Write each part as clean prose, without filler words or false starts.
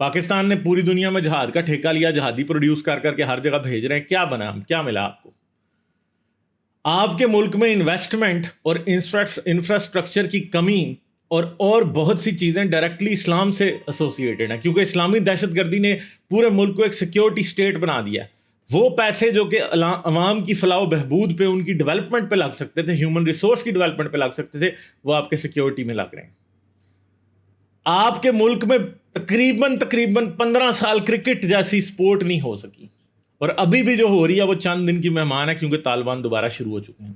پاکستان نے پوری دنیا میں جہاد کا ٹھیکہ لیا, جہادی پروڈیوس کر کر کے ہر جگہ بھیج رہے ہیں. کیا بنا, کیا ملا آپ کو؟ آپ کے ملک میں انویسٹمنٹ اور انفراسٹرکچر کی کمی اور بہت سی چیزیں ڈائریکٹلی اسلام سے ایسوسیٹڈ ہیں, کیونکہ اسلامی دہشت گردی نے پورے ملک کو ایک سیکیورٹی اسٹیٹ بنا دیا. وہ پیسے جو کہ عوام کی فلاح و بہبود پہ, ان کی ڈیولپمنٹ پہ لگ سکتے تھے, ہیومن ریسورس کی ڈیولپمنٹ پہ لگ سکتے تھے, وہ آپ کے سیکیورٹی میں لگ رہے ہیں. آپ کے ملک میں تقریباً 15 سال کرکٹ جیسی سپورٹ نہیں ہو سکی, اور ابھی بھی جو ہو رہی ہے وہ چند دن کی مہمان ہے, کیونکہ طالبان دوبارہ شروع ہو چکے ہیں.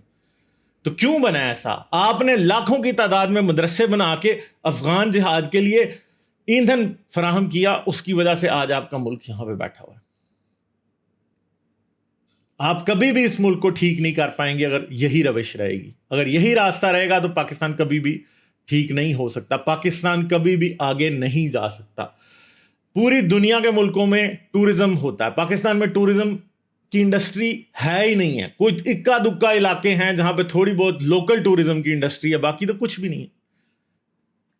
تو کیوں بنا ایسا؟ آپ نے لاکھوں کی تعداد میں مدرسے بنا کے افغان جہاد کے لیے ایندھن فراہم کیا, اس کی وجہ سے آج آپ کا ملک یہاں پہ بیٹھا ہوا ہے. آپ کبھی بھی اس ملک کو ٹھیک نہیں کر پائیں گے اگر یہی روش رہے گی. اگر یہی راستہ رہے گا تو پاکستان کبھی بھی ٹھیک نہیں ہو سکتا, پاکستان کبھی بھی آگے نہیں جا سکتا. پوری دنیا کے ملکوں میں ٹورزم ہوتا ہے, پاکستان میں ٹورزم کی انڈسٹری ہے ہی نہیں ہے. کوئی اکا دکا علاقے ہیں جہاں پہ تھوڑی بہت لوکل ٹورزم کی انڈسٹری ہے, باقی تو کچھ بھی نہیں ہے.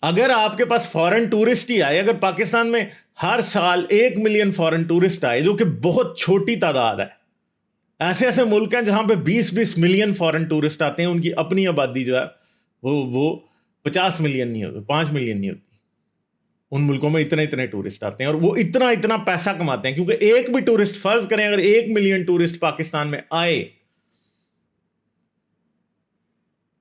اگر آپ کے پاس فورن ٹورسٹ ہی آئے, اگر پاکستان میں ہر سال 1 ملین فورن ٹورسٹ آئے, جو کہ بہت چھوٹی تعداد ہے, ایسے ایسے ملک ہیں جہاں پہ 20 ملین فورن ٹورسٹ آتے ہیں, ان کی اپنی آبادی جو ہے وہ 50 ملین نہیں ہوتی, 5 ملین نہیں ہوتی. ان ملکوں میں اتنے ٹورسٹ آتے ہیں اور وہ اتنا پیسہ کماتے ہیں, کیونکہ ایک بھی ٹورسٹ, فرض کریں اگر 1 ملین ٹورسٹ پاکستان میں آئے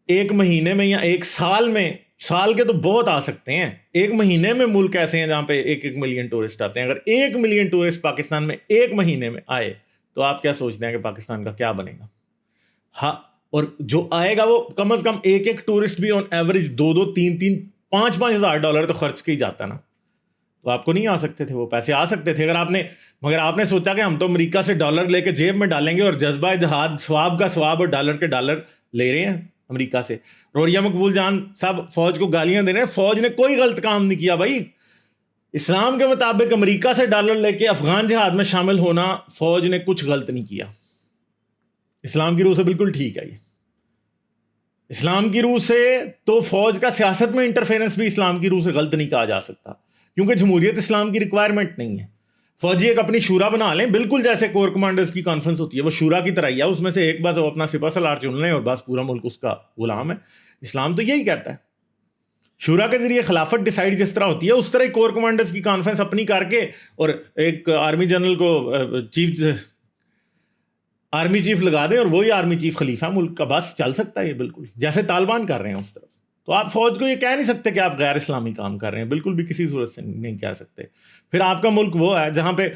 ایک مہینے میں یا ایک سال میں, سال کے تو بہت آ سکتے ہیں, 1 مہینے میں ملک ایسے ہیں جہاں پہ 1 ملین ٹورسٹ آتے ہیں. اگر 1 ملین ٹورسٹ پاکستان میں ایک مہینے میں آئے تو آپ کیا سوچتے ہیں کہ پاکستان کا کیا بنے گا؟ ہاں, اور جو آئے گا وہ کم از کم ایک ٹورسٹ بھی آن ایوریج 2 3 5 ہزار ڈالر تو خرچ کے ہی جاتا نا. تو آپ کو نہیں آ سکتے تھے وہ پیسے؟ آ سکتے تھے مگر آپ نے سوچا کہ ہم تو امریکہ سے ڈالر لے کے جیب میں ڈالیں گے, اور جذبہ جہاد ثواب کا ثواب اور ڈالر کے ڈالر لے رہے ہیں امریکہ سے. روریہ مقبول جان صاحب فوج کو گالیاں دے رہے ہیں, فوج نے کوئی غلط کام نہیں کیا بھائی. اسلام کے مطابق امریکہ سے ڈالر لے کے افغان جہاد میں شامل ہونا, فوج نے کچھ غلط نہیں کیا. اسلام کی روح سے بالکل ٹھیک ہے یہ. اسلام کی روح سے تو فوج کا سیاست میں انٹرفیرنس بھی اسلام کی روح سے غلط نہیں کہا جا سکتا, کیونکہ جمہوریت اسلام کی ریکوائرمنٹ نہیں ہے. فوجی ایک اپنی شورا بنا لیں, بالکل جیسے کور کمانڈرز کی کانفرنس ہوتی ہے, وہ شورا کی طرح ہی ہے, اس میں سے ایک بس وہ اپنا سپہ سالار چن لیں اور بس پورا ملک اس کا غلام ہے. اسلام تو یہی کہتا ہے. شورا کے ذریعے خلافت ڈیسائیڈ جس طرح ہوتی ہے, اس طرح کور کمانڈرز کی کانفرنس اپنی کر کے اور ایک آرمی جنرل کو آرمی چیف لگا دیں اور وہی آرمی چیف خلیفہ ملک کا, بس چل سکتا ہے یہ بالکل جیسے طالبان کر رہے ہیں اس طرف. تو آپ فوج کو یہ کہہ نہیں سکتے کہ آپ غیر اسلامی کام کر رہے ہیں, بالکل بھی کسی صورت سے نہیں کہہ سکتے. پھر آپ کا ملک وہ ہے جہاں پہ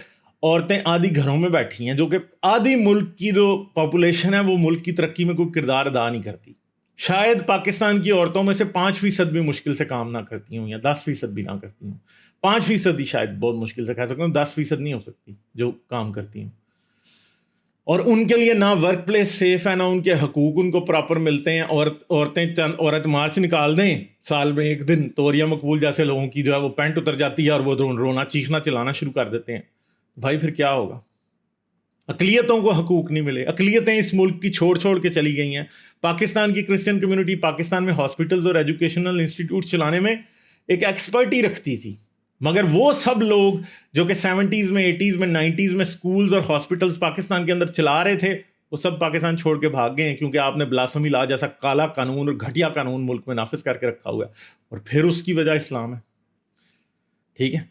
عورتیں آدھی گھروں میں بیٹھی ہیں, جو کہ آدھی ملک کی جو پاپولیشن ہے وہ ملک کی ترقی میں کوئی کردار ادا نہیں کرتی. شاید پاکستان کی عورتوں میں سے 5% بھی مشکل سے کام نہ کرتی ہوں, یا 10% بھی نہ کرتی ہوں. 5% ہی شاید بہت مشکل سے کہہ سکتا ہوں, 10% نہیں ہو سکتی جو کام کرتی ہوں. اور ان کے لیے نہ ورک پلیس سیف ہے, نہ ان کے حقوق ان کو پراپر ملتے ہیں. عورت مارچ نکال دیں سال میں ایک دن, تو اوریہ مقبول جیسے لوگوں کی جو ہے وہ پینٹ اتر جاتی ہے اور وہ رونا چیخنا چلانا شروع کر دیتے ہیں. بھائی پھر کیا ہوگا؟ اقلیتوں کو حقوق نہیں ملے, اقلیتیں اس ملک کی چھوڑ کے چلی گئی ہیں. پاکستان کی کرسچن کمیونٹی پاکستان میں ہاسپٹلز اور ایجوکیشنل انسٹیٹیوٹ چلانے میں ایک ایکسپرٹی رکھتی تھی, مگر وہ سب لوگ جو کہ 70s میں 80s میں 90s میں سکولز اور ہاسپٹلز پاکستان کے اندر چلا رہے تھے, وہ سب پاکستان چھوڑ کے بھاگ گئے ہیں, کیونکہ آپ نے بلاسفمی لا جیسا کالا قانون اور گھٹیا قانون ملک میں نافذ کر کے رکھا ہوا ہے, اور پھر اس کی وجہ اسلام ہے. ٹھیک ہے,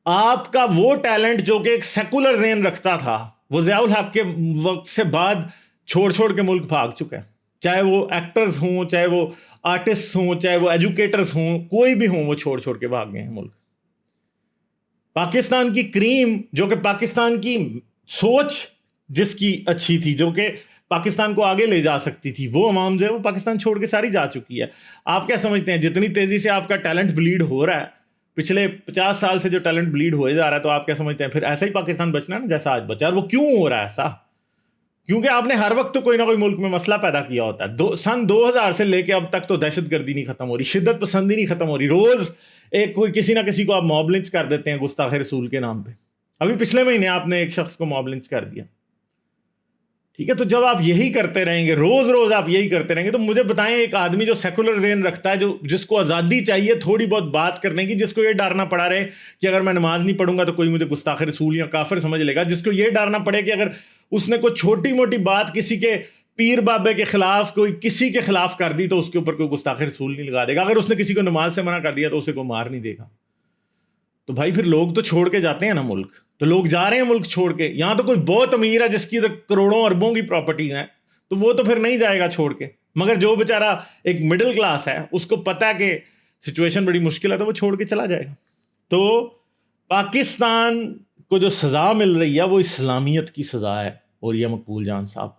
آپ کا وہ ٹیلنٹ جو کہ ایک سیکولر ذہن رکھتا تھا, وہ ضیاء الحق کے وقت سے بعد چھوڑ کے ملک بھاگ چکا ہے. چاہے وہ ایکٹرز ہوں, چاہے وہ آرٹسٹ ہوں, چاہے وہ ایجوکیٹرز ہوں, کوئی بھی ہوں, وہ چھوڑ کے بھاگ گئے ہیں ملک. پاکستان کی کریم, جو کہ پاکستان کی سوچ جس کی اچھی تھی, جو کہ پاکستان کو آگے لے جا سکتی تھی, وہ عوام جو ہے وہ پاکستان چھوڑ کے ساری جا چکی ہے. آپ کیا سمجھتے ہیں جتنی تیزی سے آپ کا ٹیلنٹ بلیڈ ہو رہا ہے, پچھلے 50 سال سے جو ٹیلنٹ بلیڈ ہوئے جا رہا ہے, تو آپ کیا سمجھتے ہیں پھر ایسا ہی پاکستان بچنا ہے نا جیسا آج بچا؟ اور وہ کیوں ہو رہا ہے ایسا؟ کیونکہ آپ نے ہر وقت تو کوئی نہ کوئی ملک میں مسئلہ پیدا کیا ہوتا ہے. سن 2000 سے لے کے اب تک تو دہشت گردی نہیں ختم ہو رہی, شدت پسندی نہیں ختم ہو رہی. روز کوئی کسی نہ کسی کو آپ موب لنچ کر دیتے ہیں گستاخ رسول کے نام پہ. ابھی پچھلے مہینے آپ نے ایک شخص کو موب لنچ کر دیا. ٹھیک ہے، تو جب آپ یہی کرتے رہیں گے، روز روز آپ یہی کرتے رہیں گے، تو مجھے بتائیں ایک آدمی جو سیکولر ذہن رکھتا ہے، جس کو آزادی چاہیے تھوڑی بہت بات کرنے کی، جس کو یہ ڈرنا پڑا رہے کہ اگر میں نماز نہیں پڑھوں گا تو کوئی مجھے گستاخ رسول یا کافر سمجھ لے گا، جس کو یہ ڈرنا پڑے کہ اگر اس نے کوئی چھوٹی موٹی بات کسی کے پیر بابے کے خلاف، کوئی کسی کے خلاف کر دی تو اس کے اوپر کوئی گستاخ رسول نہیں لگا دے گا، اگر اس نے کسی کو نماز سے منع کر دیا تو اسے کوئی مار نہیں دے گا. تو بھائی پھر لوگ تو چھوڑ کے جاتے ہیں نا ملک، تو لوگ جا رہے ہیں ملک چھوڑ کے. یہاں تو کوئی بہت امیر ہے جس کی کروڑوں اربوں کی پراپرٹی ہیں، تو وہ تو پھر نہیں جائے گا چھوڑ کے. مگر جو بیچارہ ایک مڈل کلاس ہے، اس کو پتہ ہے کہ سچویشن بڑی مشکل ہے، تو وہ چھوڑ کے چلا جائے گا. تو پاکستان کو جو سزا مل رہی ہے وہ اسلامیت کی سزا ہے. اور یہ مقبول جان صاحب،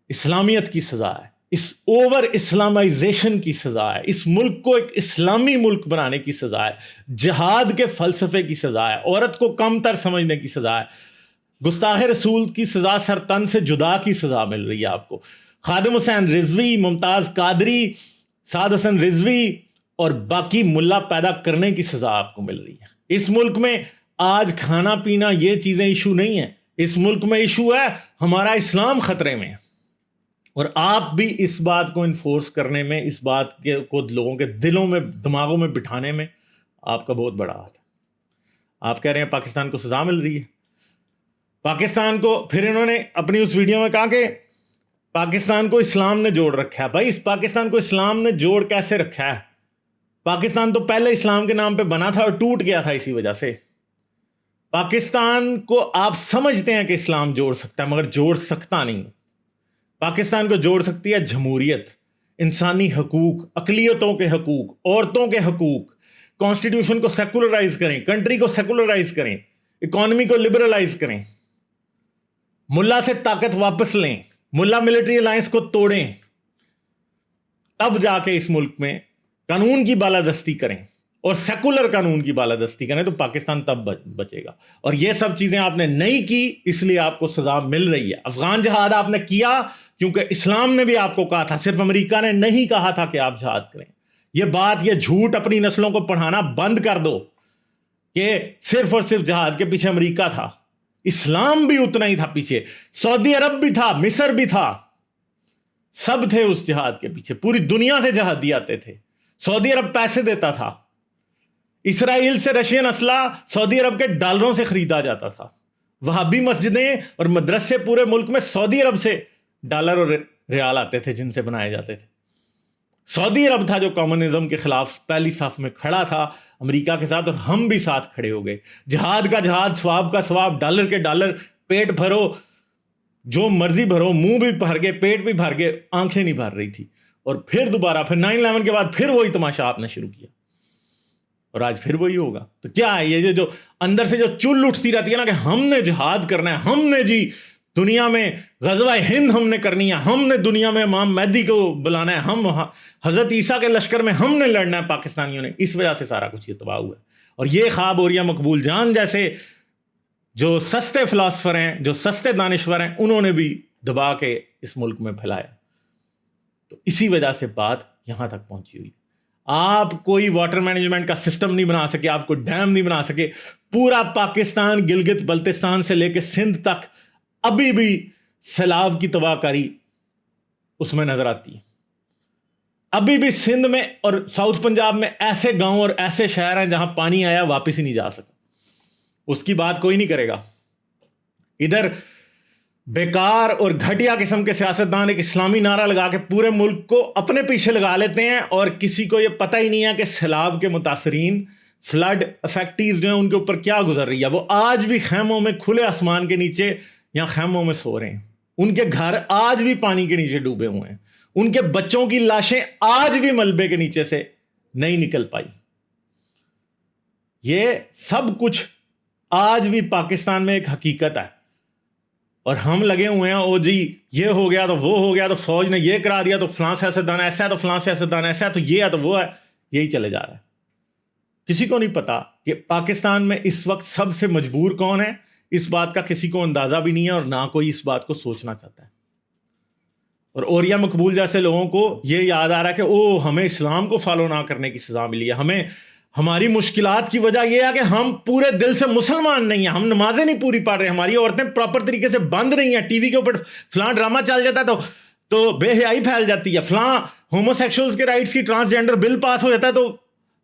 اسلامیت کی سزا ہے، اس اوور اسلامائزیشن کی سزا ہے، اس ملک کو ایک اسلامی ملک بنانے کی سزا ہے، جہاد کے فلسفے کی سزا ہے، عورت کو کم تر سمجھنے کی سزا ہے، گستاخ رسول کی سزا، سرطن سے جدا کی سزا مل رہی ہے آپ کو. خادم حسین رضوی، ممتاز قادری، سعد حسن رضوی اور باقی ملا پیدا کرنے کی سزا آپ کو مل رہی ہے. اس ملک میں آج کھانا پینا یہ چیزیں ایشو نہیں ہیں، اس ملک میں ایشو ہے ہمارا اسلام خطرے میں. اور آپ بھی اس بات کو انفورس کرنے میں، اس بات کو لوگوں کے دلوں میں، دماغوں میں بٹھانے میں آپ کا بہت بڑا ہاتھ ہے. آپ کہہ رہے ہیں پاکستان کو سزا مل رہی ہے. پاکستان کو پھر انہوں نے اپنی اس ویڈیو میں کہا کہ پاکستان کو اسلام نے جوڑ رکھا ہے. بھائی اس پاکستان کو اسلام نے جوڑ کیسے رکھا ہے؟ پاکستان تو پہلے اسلام کے نام پہ بنا تھا اور ٹوٹ گیا تھا اسی وجہ سے. پاکستان کو آپ سمجھتے ہیں کہ اسلام جوڑ سکتا ہے، مگر جوڑ سکتا نہیں. پاکستان کو جوڑ سکتی ہے جمہوریت، انسانی حقوق، اقلیتوں کے حقوق، عورتوں کے حقوق. کانسٹیٹیوشن کو سیکولرائز کریں، کنٹری کو سیکولرائز کریں، اکانومی کو لبرلائز کریں، ملا سے طاقت واپس لیں، ملا ملٹری الائنس کو توڑیں، تب جا کے اس ملک میں قانون کی بالادستی کریں اور سیکولر قانون کی بالادستی کریں، تو پاکستان تب بچے گا. اور یہ سب چیزیں آپ نے نہیں کی، اس لیے آپ کو سزا مل رہی ہے. افغان جہاد آپ نے کیا کیونکہ اسلام نے بھی آپ کو کہا تھا، صرف امریکہ نے نہیں کہا تھا کہ آپ جہاد کریں. یہ بات، یہ جھوٹ اپنی نسلوں کو پڑھانا بند کر دو کہ صرف اور صرف جہاد کے پیچھے امریکہ تھا. اسلام بھی اتنا ہی تھا پیچھے، سعودی عرب بھی تھا، مصر بھی تھا، سب تھے اس جہاد کے پیچھے. پوری دنیا سے جہادی آتے تھے، سعودی عرب پیسے دیتا تھا، اسرائیل سے رشین اسلحہ سعودی عرب کے ڈالروں سے خریدا جاتا تھا. وہابی مسجدیں اور مدرسے پورے ملک میں سعودی عرب سے ڈالر اور ریال آتے تھے جن سے بنائے جاتے تھے. سعودی عرب تھا جو کمیونزم کے خلاف پہلی صف میں کھڑا تھا امریکہ کے ساتھ، اور ہم بھی ساتھ کھڑے ہو گئے. جہاد کا جہاد، ثواب کا ثواب، ڈالر کے ڈالر، پیٹ بھرو، جو مرضی بھرو، منہ بھی بھر گئے، پیٹ بھی بھر گئے، آنکھیں نہیں بھر رہی تھی. اور پھر دوبارہ، پھر 9/11 کے بعد پھر وہی تماشا آپ نے شروع کیا، اور آج پھر وہی ہوگا. تو کیا ہے یہ جو اندر سے جو چل اٹھتی رہتی ہے نا کہ ہم نے جہاد کرنا ہے، ہم نے جی دنیا میں غزوہ ہند ہم نے کرنی ہے، ہم نے دنیا میں امام مہدی کو بلانا ہے، ہم حضرت عیسیٰ کے لشکر میں ہم نے لڑنا ہے پاکستانیوں نے. اس وجہ سے سارا کچھ یہ تباہ ہوا ہے. اور یہ خواب اوریہ مقبول جان جیسے جو سستے فلاسفر ہیں، جو سستے دانشور ہیں، انہوں نے بھی دبا کے اس ملک میں پھیلایا. تو اسی وجہ سے بات یہاں تک پہنچی ہوئی. آپ کوئی واٹر مینجمنٹ کا سسٹم نہیں بنا سکے، آپ کو ڈیم نہیں بنا سکے. پورا پاکستان، گلگت بلتستان سے لے کے سندھ تک ابھی بھی سیلاب کی تباہ کاری اس میں نظر آتی ہے. ابھی بھی سندھ میں اور ساؤتھ پنجاب میں ایسے گاؤں اور ایسے شہر ہیں جہاں پانی آیا واپس ہی نہیں جا سکا. اس کی بات کوئی نہیں کرے گا. ادھر بیکار اور گھٹیا قسم کے سیاستدان ایک اسلامی نعرہ لگا کے پورے ملک کو اپنے پیچھے لگا لیتے ہیں، اور کسی کو یہ پتہ ہی نہیں ہے کہ سیلاب کے متاثرین، فلڈ افیکٹیز جو ہیں، ان کے اوپر کیا گزر رہی ہے. وہ آج بھی خیموں میں کھلے آسمان کے نیچے یا خیموں میں سو رہے ہیں. ان کے گھر آج بھی پانی کے نیچے ڈوبے ہوئے ہیں. ان کے بچوں کی لاشیں آج بھی ملبے کے نیچے سے نہیں نکل پائی. یہ سب کچھ آج بھی پاکستان میں ایک حقیقت ہے. اور ہم لگے ہوئے ہیں، او جی یہ ہو گیا تو وہ ہو گیا، تو فوج نے یہ کرا دیا، تو فلاں سیاستدان ایسا ہے، تو فلاں سیاستدان ایسا ہے، تو یہ ہے تو وہ ہے. یہی چلے جا رہا ہے. کسی کو نہیں پتا کہ پاکستان میں اس وقت سب سے مجبور کون ہے. اس بات کا کسی کو اندازہ بھی نہیں ہے، اور نہ کوئی اس بات کو سوچنا چاہتا ہے. اور اوریہ مقبول جیسے لوگوں کو یہ یاد آ رہا ہے کہ او ہمیں اسلام کو فالو نہ کرنے کی سزا ملی ہے، ہماری مشکلات کی وجہ یہ ہے کہ ہم پورے دل سے مسلمان نہیں ہیں, ہم نمازیں نہیں پوری پڑھ رہے, ہماری عورتیں پراپر طریقے سے بند نہیں ہیں, ٹی وی کے اوپر فلاں ڈرامہ چل جاتا ہے تو بے حیائی پھیل جاتی ہے, فلاں ہومو سیکشولز کے رائٹس کی ٹرانسجینڈر بل پاس ہو جاتا ہے تو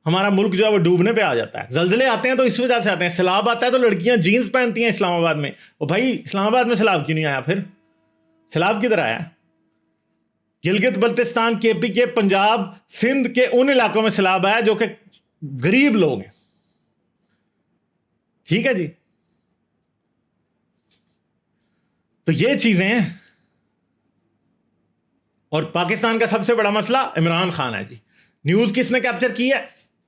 ہمارا ملک جو ہے وہ ڈوبنے پہ آ جاتا ہے. زلزلے آتے ہیں تو اس وجہ سے آتے ہیں, سیلاب آتا ہے تو لڑکیاں جینز پہنتی ہیں اسلام آباد میں. اور بھائی اسلام آباد میں سیلاب کیوں نہیں آیا, پھر سیلاب کدھر آیا؟ گلگت بلتستان, کے پی کے, پنجاب, سندھ کے ان علاقوں میں سیلاب آیا جو کہ غریب لوگ ہیں. ٹھیک ہے جی, تو یہ چیزیں ہیں. اور پاکستان کا سب سے بڑا مسئلہ عمران خان ہے جی. نیوز کس نے کیپچر کی ہے؟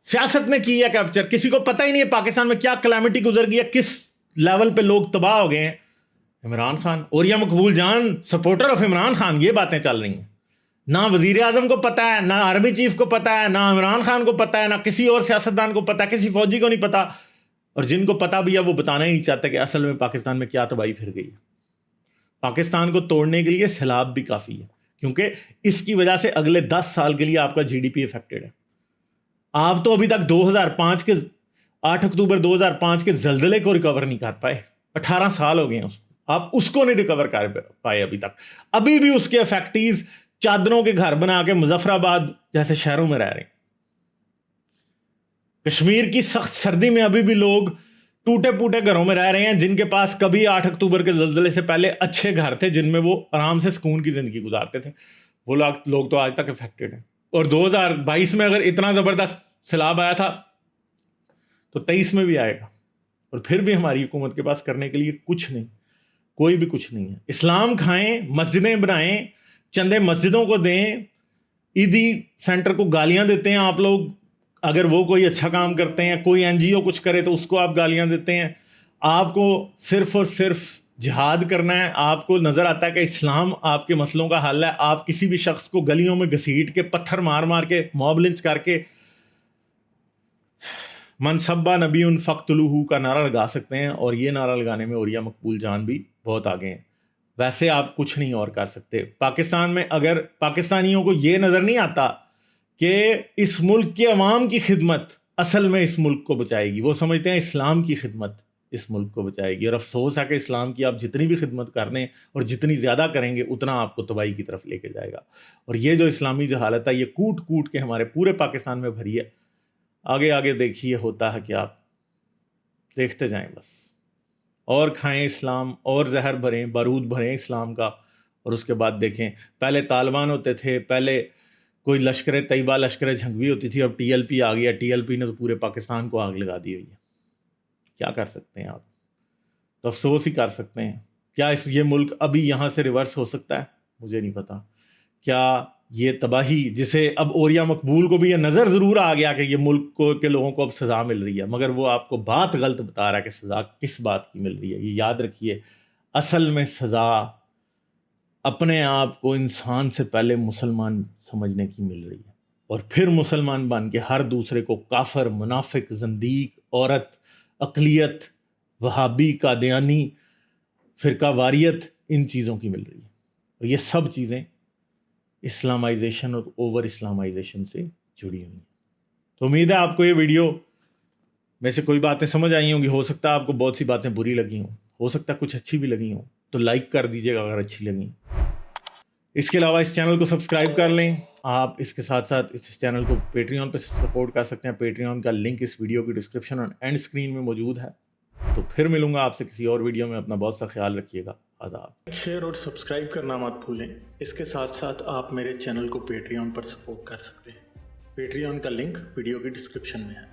سیاست نے کی ہے کیپچر. کسی کو پتہ ہی نہیں ہے پاکستان میں کیا کلیمٹی گزر گئی ہے, کس لیول پہ لوگ تباہ ہو گئے ہیں. عمران خان, اوریا مقبول جان سپورٹر آف عمران خان, یہ باتیں چل رہی ہیں. نہ وزیر اعظم کو پتہ ہے, نہ آرمی چیف کو پتہ ہے, نہ عمران خان کو پتہ ہے, نہ کسی اور سیاستدان کو پتہ ہے, کسی فوجی کو نہیں پتہ. اور جن کو پتہ بھی ہے وہ بتانا ہی نہیں چاہتے کہ اصل میں پاکستان میں کیا تباہی پھر گئی ہے. پاکستان کو توڑنے کے لیے سیلاب بھی کافی ہے, کیونکہ اس کی وجہ سے اگلے 10 سال کے لیے آپ کا جی ڈی پی افیکٹڈ ہے. آپ تو ابھی تک 2005 کے 8 اکتوبر 2005 کے زلزلے کو ریکور نہیں کر پائے. 18 سال ہو گئے ہیں اس کو, آپ اس کو نہیں ریکور کر پائے ابھی تک. ابھی بھی اس کے افیکٹیز چادروں کے گھر بنا کے مظفر آباد جیسے شہروں میں رہ رہے ہیں. کشمیر کی سخت سردی میں ابھی بھی لوگ ٹوٹے پوٹے گھروں میں رہ رہے ہیں, جن کے پاس کبھی 8 اکتوبر کے زلزلے سے پہلے اچھے گھر تھے جن میں وہ آرام سے سکون کی زندگی گزارتے تھے. وہ لوگ تو آج تک افیکٹڈ ہیں. اور 2022 میں اگر اتنا زبردست سیلاب آیا تھا تو 23 میں بھی آئے گا. اور پھر بھی ہماری حکومت کے پاس کرنے کے لیے کچھ نہیں, کوئی بھی کچھ نہیں ہے. اسلام کھائیں, مسجدیں بنائیں, چندے مسجدوں کو دیں, عیدی سینٹر کو گالیاں دیتے ہیں آپ لوگ. اگر وہ کوئی اچھا کام کرتے ہیں, کوئی این جی او کچھ کرے تو اس کو آپ گالیاں دیتے ہیں. آپ کو صرف اور صرف جہاد کرنا ہے. آپ کو نظر آتا ہے کہ اسلام آپ کے مسئلوں کا حل ہے. آپ کسی بھی شخص کو گلیوں میں گھسیٹ کے, پتھر مار مار کے, موب لنچ کر کے من سبا نبی فقتلوہ کا نعرہ لگا سکتے ہیں. اور یہ نعرہ لگانے میں اوریا مقبول جان بھی بہت آگے ہیں. ویسے آپ کچھ نہیں اور کر سکتے. پاکستان میں اگر پاکستانیوں کو یہ نظر نہیں آتا کہ اس ملک کے عوام کی خدمت اصل میں اس ملک کو بچائے گی, وہ سمجھتے ہیں اسلام کی خدمت اس ملک کو بچائے گی. اور افسوس ہے کہ اسلام کی آپ جتنی بھی خدمت کر دیں اور جتنی زیادہ کریں گے اتنا آپ کو تباہی کی طرف لے کے جائے گا. اور یہ جو اسلامی جہالت ہے یہ کوٹ کوٹ کے ہمارے پورے پاکستان میں بھری ہے. آگے آگے دیکھیے ہوتا ہے کہ آپ دیکھتے جائیں بس. اور کھائیں اسلام, اور زہر بھریں, بارود بھریں اسلام کا, اور اس کے بعد دیکھیں. پہلے طالبان ہوتے تھے, پہلے کوئی لشکر طیبہ, لشکر جھنگوی ہوتی تھی, اب ٹی ایل پی آ گیا. ٹی ایل پی نے تو پورے پاکستان کو آگ لگا دی ہوئی ہے. کیا کر سکتے ہیں آپ؟ تو افسوس ہی کر سکتے ہیں. کیا یہ ملک ابھی یہاں سے ریورس ہو سکتا ہے؟ مجھے نہیں پتا. کیا یہ تباہی جسے اب اوریا مقبول کو بھی یہ نظر ضرور آ گیا کہ یہ ملک کو کے لوگوں کو اب سزا مل رہی ہے, مگر وہ آپ کو بات غلط بتا رہا ہے کہ سزا کس بات کی مل رہی ہے. یہ یاد رکھیے, اصل میں سزا اپنے آپ کو انسان سے پہلے مسلمان سمجھنے کی مل رہی ہے, اور پھر مسلمان بن کے ہر دوسرے کو کافر, منافق, زندیق, عورت, اقلیت, وہابی, قادیانی, فرقہ واریت, ان چیزوں کی مل رہی ہے. اور یہ سب چیزیں اسلامائزیشن اور اوور اسلامائزیشن سے جڑی ہوئی ہیں. تو امید ہے آپ کو یہ ویڈیو میں سے کوئی باتیں سمجھ آئی ہوں گی. ہو سکتا ہے آپ کو بہت سی باتیں بری لگی ہوں, ہو سکتا ہے کچھ اچھی بھی لگی ہوں, تو لائک کر دیجیے گا اگر اچھی لگیں. اس کے علاوہ اس چینل کو سبسکرائب کر لیں. آپ اس کے ساتھ ساتھ اس چینل کو پیٹریون پہ سپورٹ کر سکتے ہیں. پیٹریون کا لنک اس ویڈیو کی ڈسکرپشن اور اینڈ اسکرین میں موجود ہے. تو پھر ملوں گا آپ سے کسی اور ویڈیو میں. اپنا بہت سا خیال رکھیے گا. آداب. شیئر اور سبسکرائب کرنا مت بھولیں. اس کے ساتھ ساتھ آپ میرے چینل کو پیٹریون پر سپورٹ کر سکتے ہیں. پیٹریون کا لنک ویڈیو کی ڈسکرپشن میں ہے.